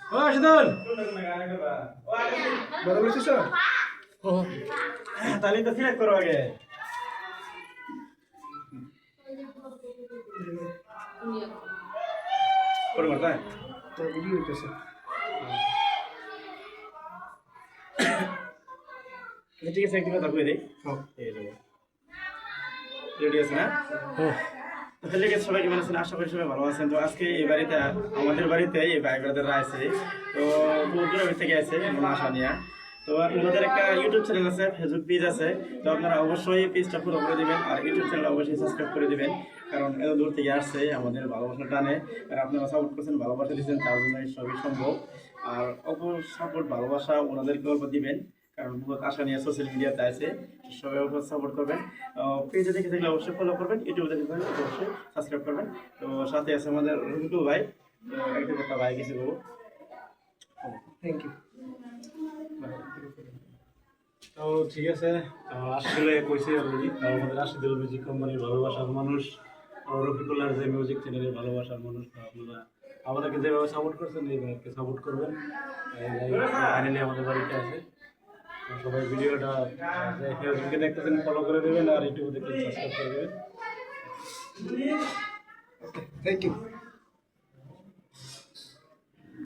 ও আশিদুল বড় বলছিস তাহলে তো সিলেক্ট করো আগে করবো তাই তো ভিডিও হইতেছে ঠিক আছে একটু কথা কই দেই রেডি আছে না তাহলে সবাই কেমন আছেন আশা করি সবাই ভালো আছেন তো আজকে এই বাড়িতে আমাদের বাড়িতে এই ভাই ব্রাদাররা আছে তো দূর থেকে আছে আশা নিয়ে তো ওনাদের একটা ইউটিউব চ্যানেল আছে ফেসবুক পেজ আছে তো আপনারা অবশ্যই পেজটা ফলো করে দিবেন আর ইউটিউব চ্যানেল অবশ্যই সাবস্ক্রাইব করে দিবেন কারণ এত দূর থেকে আসছে আমাদের ভালোবাসা টানে আর আপনারা সাপোর্ট করছেন ভালোবাসা দিচ্ছেন তার জন্য সবই সম্ভব আর অপর সাপোর্ট ভালোবাসা ওনাদেরকে অল্প দিবেন কারণ বহুত আশা নিয়ে সোশ্যাল মিডিয়াতে আছে সবাই অবশ্যই সাপোর্ট করবেন পেজে দেখে থাকলে অবশ্যই ফলো করবেন ইউটিউবে দেখে থাকলে অবশ্যই সাবস্ক্রাইব করবেন তো সাথে আছে আমাদের রুটু ভাই একটা কথা ভাই কিছু বলবো থ্যাংক ইউ তো ঠিক আছে আসলে কইছি অলরেডি আমাদের আশিদুল মিউজিক কোম্পানির ভালোবাসার মানুষ রফিকুল্লাহর যে মিউজিক চ্যানেলের ভালোবাসার মানুষ আপনারা আমাদেরকে যেভাবে সাপোর্ট করছেন এইভাবে সাপোর্ট করবেন ফাইনালি আমাদের বাড়িতে আছে সবাই ভিডিওটা ফেসবুকে দেখতেছেন ফলো করে দেবেন আর ইউটিউবে দেখতে সাবস্ক্রাইব করে দেবেন থ্যাংক ইউ